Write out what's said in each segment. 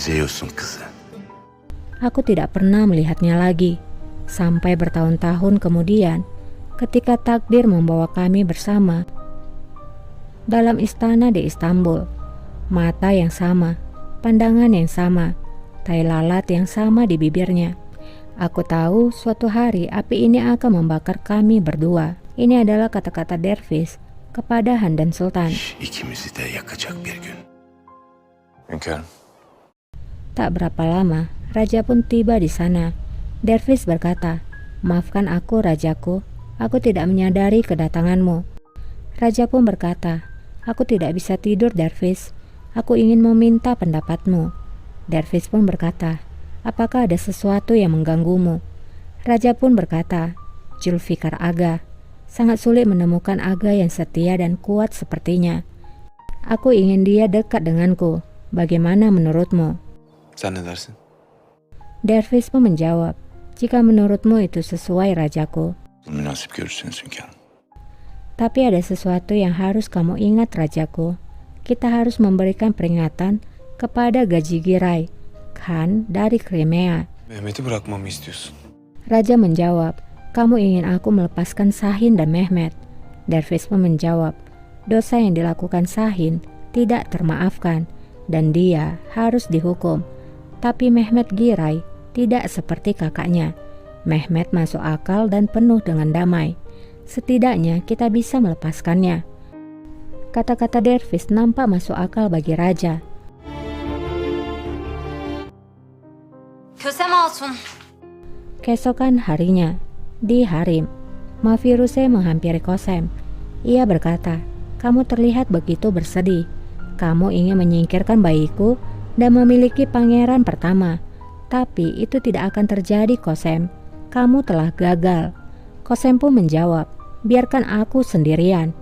Zeus'un kızı. Aku tidak pernah melihatnya lagi, sampai bertahun-tahun kemudian ketika takdir membawa kami bersama dalam istana di Istanbul. Mata yang sama, pandangan yang sama, tai lalat yang sama di bibirnya. Aku tahu suatu hari api ini akan membakar kami berdua. Ini adalah kata-kata Dervish kepada Handan Sultan. İkimizi de yakacak bir gün. Hünkârım. Tak berapa lama, raja pun tiba di sana. Dervish berkata, "Maafkan aku, rajaku. Aku tidak menyadari kedatanganmu." Raja pun berkata, "Aku tidak bisa tidur, Dervish. Aku ingin meminta pendapatmu." Dervish pun berkata, "Apakah ada sesuatu yang mengganggumu?" Raja pun berkata, "Julfikar Aga. Sangat sulit menemukan Aga yang setia dan kuat sepertinya. Aku ingin dia dekat denganku. Bagaimana menurutmu?" Sen ne dersin? Dervish pun menjawab, "Jika menurutmu itu sesuai, rajaku. Münasip görürsünüz hünkârım. Tapi ada sesuatu yang harus kamu ingat, rajaku. Kita harus memberikan peringatan kepada Gaji Giray, Khan dari Crimea." Mehmet'i bırakmamı istiyorsun. Raja menjawab, "Kamu ingin aku melepaskan Shahin dan Mehmet." Dervish pun menjawab, "Dosa yang dilakukan Shahin tidak termaafkan dan dia harus dihukum. Tapi Mehmet Giray tidak seperti kakaknya. Mehmet masuk akal dan penuh dengan damai. Setidaknya kita bisa melepaskannya." Kata-kata Dervish nampak masuk akal bagi raja. Kösem Hatun. Keesokan harinya, di harem, Mafiruse menghampiri Kosem. Ia berkata, "Kamu terlihat begitu bersedih. Kamu ingin menyingkirkan bayiku dan memiliki pangeran pertama. Tapi itu tidak akan terjadi, Kosem. Kamu telah gagal." Kosem pun menjawab, "Biarkan aku sendirian."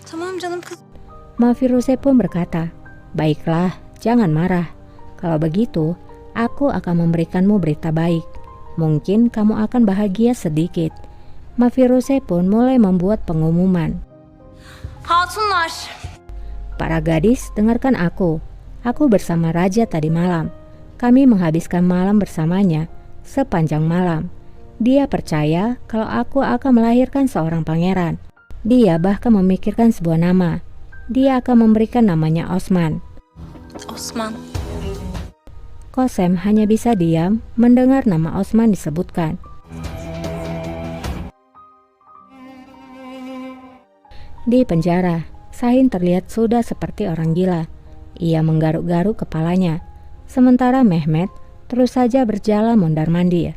Tamam canım kız. Mafiruse pun berkata, "Baiklah, jangan marah. Kalau begitu, aku akan memberikanmu berita baik. Mungkin kamu akan bahagia sedikit." Mafiruse pun mulai membuat pengumuman. Hatunlar. "Para gadis, dengarkan aku. Aku bersama raja tadi malam. Kami menghabiskan malam bersamanya sepanjang malam. Dia percaya kalau aku akan melahirkan seorang pangeran. Dia bahkan memikirkan sebuah nama. Dia akan memberikan namanya Osman." Osman. Kosem hanya bisa diam mendengar nama Osman disebutkan. Di penjara, Shahin terlihat sudah seperti orang gila. Ia menggaruk-garuk kepalanya, sementara Mehmet terus saja berjalan mondar-mandir.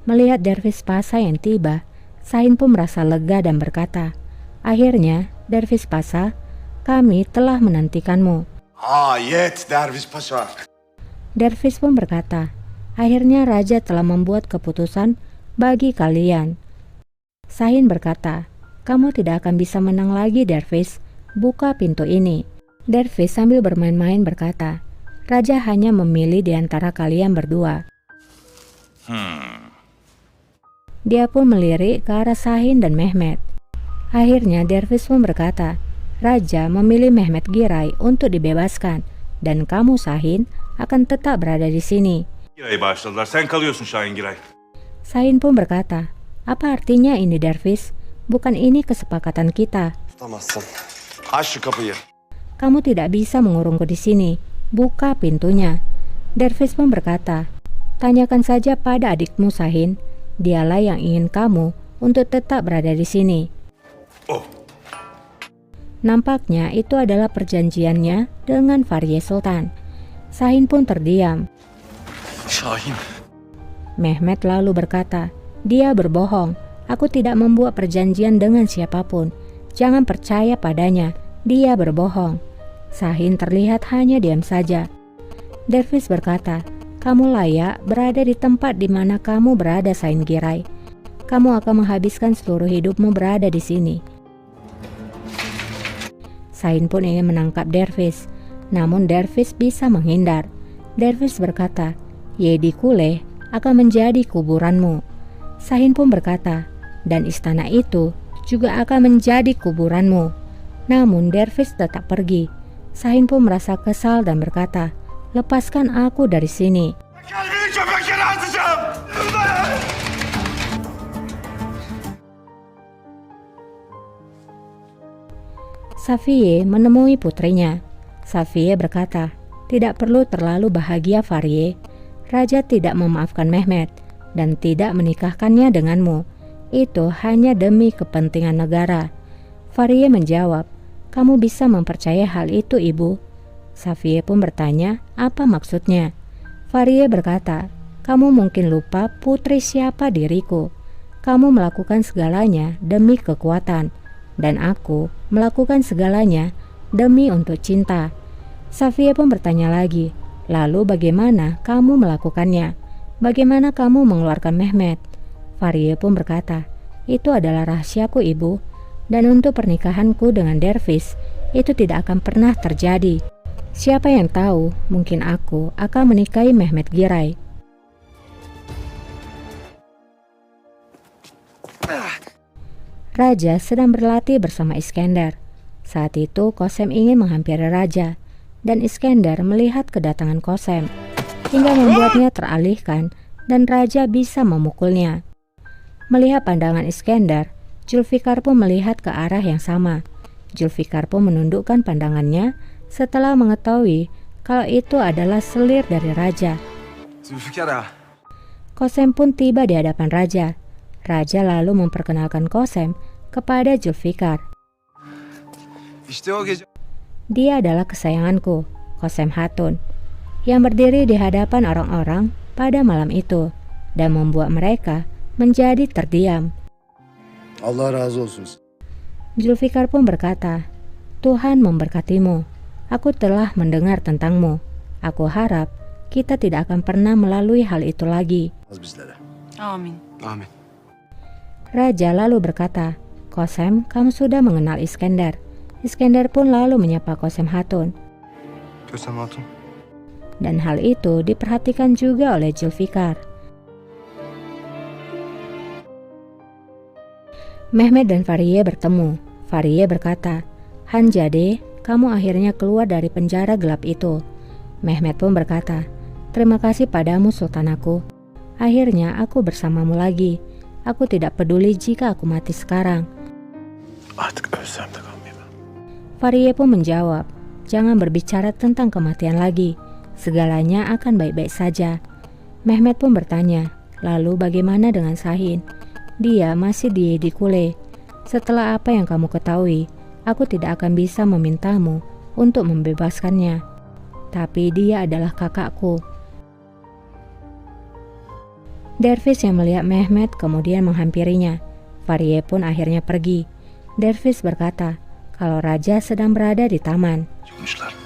Melihat Dervish Pasa yang tiba, Shahin pun merasa lega dan berkata, "Akhirnya, Dervish Pasa, kami telah menantikanmu." Hayet Derviş Paşa. Dervish pun berkata, "Akhirnya raja telah membuat keputusan bagi kalian." Shahin berkata, "Kamu tidak akan bisa menang lagi, Dervish. Buka pintu ini." Dervish sambil bermain-main berkata, "Raja hanya memilih di antara kalian berdua." Dia pun melirik ke arah Shahin dan Mehmet. Akhirnya Dervish pun berkata, "Raja memilih Mehmet Giray untuk dibebaskan, dan kamu, Shahin, akan tetap berada di sini." Giray'ı bağışladılar. Sen kalıyorsun Şahin Giray. Shahin pun berkata, "Apa artinya ini, Dervish? Bukan ini kesepakatan kita. Tutamazsın. Aç şu kapıyı. Kamu tidak bisa mengurungku di sini. Buka pintunya." Dervish pun berkata, "Tanyakan saja pada adikmu, Shahin. Dialah yang ingin kamu untuk tetap berada di sini." Oh. Nampaknya itu adalah perjanjiannya dengan Fahriye Sultan. Shahin pun terdiam. Şahin. Mehmet lalu berkata, "Dia berbohong. Aku tidak membuat perjanjian dengan siapapun. Jangan percaya padanya. Dia berbohong." Shahin terlihat hanya diam saja. Dervish berkata, "Kamu layak berada di tempat di mana kamu berada, Shahin Giray. Kamu akan menghabiskan seluruh hidupmu berada di sini." Shahin pun ingin menangkap Dervish, namun Dervish bisa menghindar. Dervish berkata, "Yedi Kule akan menjadi kuburanmu." Shahin pun berkata, "Dan istana itu juga akan menjadi kuburanmu." Namun Dervish tetap pergi. Sahin pun merasa kesal dan berkata, "Lepaskan aku dari sini." Kalbini köpeklere atacağım. Safiye menemui putrinya. Safiye berkata, "Tidak perlu terlalu bahagia, Fariye. Raja tidak memaafkan Mehmet dan tidak menikahkannya denganmu. Itu hanya demi kepentingan negara." Fariye menjawab, "Kamu bisa mempercayai hal itu, Ibu?" Safiye pun bertanya, "Apa maksudnya?" Fariye berkata, "Kamu mungkin lupa putri siapa diriku. Kamu melakukan segalanya demi kekuatan, dan aku melakukan segalanya demi untuk cinta." Safiye pun bertanya lagi, "Lalu bagaimana kamu melakukannya? Bagaimana kamu mengeluarkan Mehmet?" Fariye pun berkata, "Itu adalah rahasiaku, Ibu, dan untuk pernikahanku dengan Dervish itu tidak akan pernah terjadi. Siapa yang tahu, mungkin aku akan menikahi Mehmet Giray." Raja sedang berlatih bersama Iskandar. Saat itu Qasem ingin menghampiri Raja, dan Iskandar melihat kedatangan Qasem hingga membuatnya teralihkan dan Raja bisa memukulnya. Melihat pandangan Iskandar, Zulfikar pun melihat ke arah yang sama. Zulfikar pun menundukkan pandangannya setelah mengetahui kalau itu adalah selir dari Raja. Zülfikar ağa. Qasem pun tiba di hadapan Raja. Raja lalu memperkenalkan Qasem kepada Zulfikar. İşte o gece "Dia adalah kesayanganku, Qasem Hatun, yang berdiri di hadapan orang-orang pada malam itu dan membuat mereka menjadi terdiam." Allah razı olsun. Zulfikar pun berkata, "Tuhan memberkatimu. Aku telah mendengar tentangmu. Aku harap kita tidak akan pernah melalui hal itu lagi." Az bizlere. Amin. Amin. Raja lalu berkata, "Qasem, kamu sudah mengenal Iskandar." Iskandar pun lalu menyapa Qasem Hatun, Kösem Hatun. dan hal itu diperhatikan juga oleh Zulfikar. Mehmet dan Fariye bertemu. Fariye berkata, "Hanjade, kamu akhirnya keluar dari penjara gelap itu." Mehmet pun berkata, "Terima kasih padamu, Sultanaku. Akhirnya aku bersamamu lagi. Aku tidak peduli jika aku mati sekarang." Artık ölsem de gam yemem. Fariye pun menjawab, "Jangan berbicara tentang kematian lagi. Segalanya akan baik-baik saja." Mehmet pun bertanya, "Lalu bagaimana dengan Sahin? Dia masih di Yedikule. Setelah apa yang kamu ketahui, aku tidak akan bisa memintamu untuk membebaskannya. Tapi dia adalah kakakku." Dervish yang melihat Mehmet kemudian menghampirinya. Fariye pun akhirnya pergi. Dervish berkata kalau Raja sedang berada di taman. Çıkmışlar.